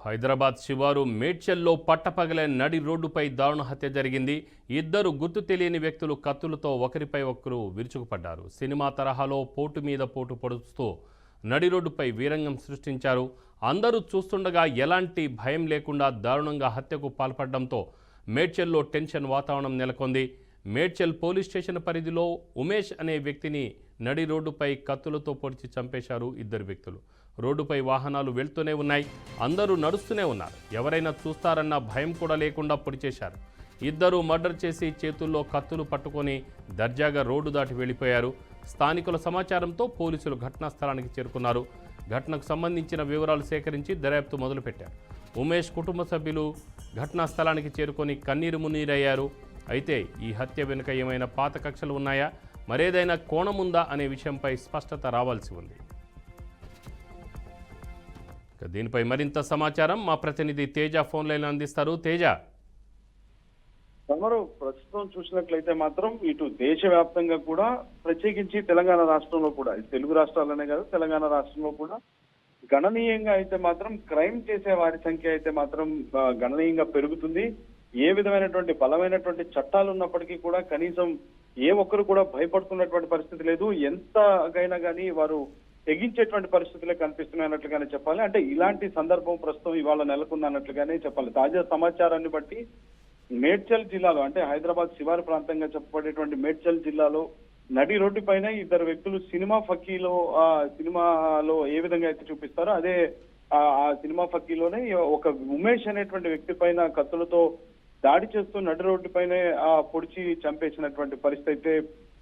హైదరాబాద్ శివారు మేడ్చల్లో పట్టపగలే నడి రోడ్డుపై దారుణ హత్య జరిగింది. ఇద్దరు గుర్తు తెలియని వ్యక్తులు కత్తులతో ఒకరిపై ఒకరు విరుచుకుపడ్డారు. సినిమా తరహాలో పోటు మీద పోటు పొడుస్తూ నడి రోడ్డుపై వీరంగం సృష్టించారు. అందరూ చూస్తుండగా ఎలాంటి భయం లేకుండా దారుణంగా హత్యకు పాల్పడడంతో మేడ్చల్లో టెన్షన్ వాతావరణం నెలకొంది. మేడ్చల్ పోలీస్ స్టేషన్ పరిధిలో ఉమేష్ అనే వ్యక్తిని నడి రోడ్డుపై కత్తులతో పొడిచి చంపేశారు ఇద్దరు వ్యక్తులు. రోడ్డుపై వాహనాలు వెళ్తూనే ఉన్నాయి, అందరూ నడుస్తూనే ఉన్నారు. ఎవరైనా చూస్తారన్న భయం కూడా లేకుండా పొడిచేశారు. ఇద్దరు మర్డర్ చేసి చేతుల్లో కత్తులు పట్టుకొని దర్జాగా రోడ్డు దాటి వెళ్ళిపోయారు. స్థానికుల సమాచారంతో పోలీసులు ఘటనా స్థలానికి చేరుకున్నారు. ఘటనకు సంబంధించిన వివరాలు సేకరించి దర్యాప్తు మొదలుపెట్టారు. ఉమేష్ కుటుంబ సభ్యులు ఘటనా స్థలానికి చేరుకొని కన్నీరు మున్నీరయ్యారు. అయితే ఈ హత్య వెనుక ఏమైనా పాత కక్షలు ఉన్నాయా, మరేదైనా కోణముందా అనే విషయంపై స్పష్టత రావాల్సి ఉంది. దీనిపై మరింత సమాచారం మా ప్రతినిధి తేజ ఫోన్ లైన్ అందిస్తారు. తేజ, తమరు ప్రస్తుతం చూసినట్లయితే మాత్రం ఇటు దేశవ్యాప్తంగా కూడా ప్రత్యేకించి తెలంగాణ రాష్ట్రంలో కూడా, తెలుగు రాష్ట్రాలనే కాదు తెలంగాణ రాష్ట్రంలో కూడా గణనీయంగా అయితే మాత్రం క్రైమ్ చేసే వారి సంఖ్య అయితే మాత్రం గణనీయంగా పెరుగుతుంది. ఏ విధమైనటువంటి బలమైనటువంటి చట్టాలు ఉన్నప్పటికీ కూడా కనీసం ఏ ఒక్కరు కూడా భయపడుతున్నటువంటి పరిస్థితి లేదు. ఎంతగైనా కానీ వారు తెగించేటువంటి పరిస్థితులే కనిపిస్తున్నాయి అన్నట్లుగానే చెప్పాలి. అంటే ఇలాంటి సందర్భం ప్రస్తుతం ఇవాళ నెలకొంది అన్నట్లుగానే చెప్పాలి. తాజా సమాచారాన్ని బట్టి మేడ్చల్ జిల్లాలో, అంటే హైదరాబాద్ శివారు ప్రాంతంగా చెప్పబడేటువంటి మేడ్చల్ జిల్లాలో నడి రోడ్డు పైన ఇద్దరు వ్యక్తులు సినిమాలో ఏ విధంగా అయితే చూపిస్తారో అదే ఆ సినిమా ఫక్కీలోనే ఒక ఉమేష్ అనేటువంటి వ్యక్తి పైన కత్తులతో దాడి చేస్తూ నడి రోడ్డు పైనే పొడిచి చంపేసినటువంటి పరిస్థితి అయితే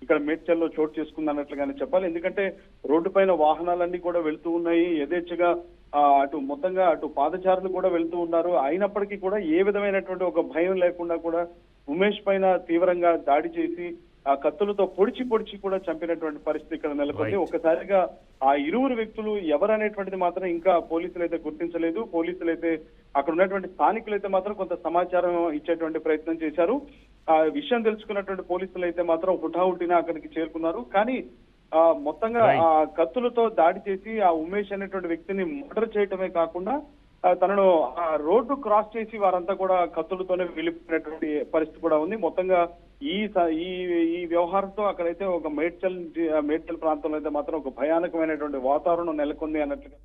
ఇక్కడ మేడ్చల్లో చోటు చేసుకుంది అన్నట్లుగానే చెప్పాలి. ఎందుకంటే రోడ్డు పైన వాహనాలన్నీ కూడా వెళ్తూ ఉన్నాయి, యథేచ్ఛగా అటు పాదచారులు కూడా వెళ్తూ ఉన్నారు. అయినప్పటికీ కూడా ఏ విధమైనటువంటి ఒక భయం లేకుండా కూడా ఉమేష్ పైన తీవ్రంగా దాడి చేసి ఆ కత్తులతో పొడిచి కూడా చంపినటువంటి పరిస్థితి ఇక్కడ నెలకొంది. ఒక్కసారిగా ఆ ఇరువురు వ్యక్తులు ఎవరనేటువంటిది మాత్రం ఇంకా పోలీసులు అయితే గుర్తించలేదు. పోలీసులు అయితే అక్కడ ఉన్నటువంటి స్థానికులు అయితే మాత్రం కొంత సమాచారం ఇచ్చేటువంటి ప్రయత్నం చేశారు. ఆ విషయం తెలుసుకున్నటువంటి పోలీసులు అయితే మాత్రం హుటాహుటిన అక్కడికి చేరుకున్నారు. కానీ మొత్తంగా ఆ కత్తులతో దాడి చేసి ఆ ఉమేష్ అనేటువంటి వ్యక్తిని మర్డర్ చేయటమే కాకుండా తనను ఆ రోడ్డు క్రాస్ చేసి వారంతా కూడా కత్తులతోనే వెళ్ళిపోయినటువంటి పరిస్థితి కూడా ఉంది. మొత్తంగా ఈ వ్యవహారంతో అక్కడైతే ఒక మేడ్చల్ ప్రాంతంలో అయితే మాత్రం ఒక భయానకమైనటువంటి వాతావరణం నెలకొంది అన్నట్లుగా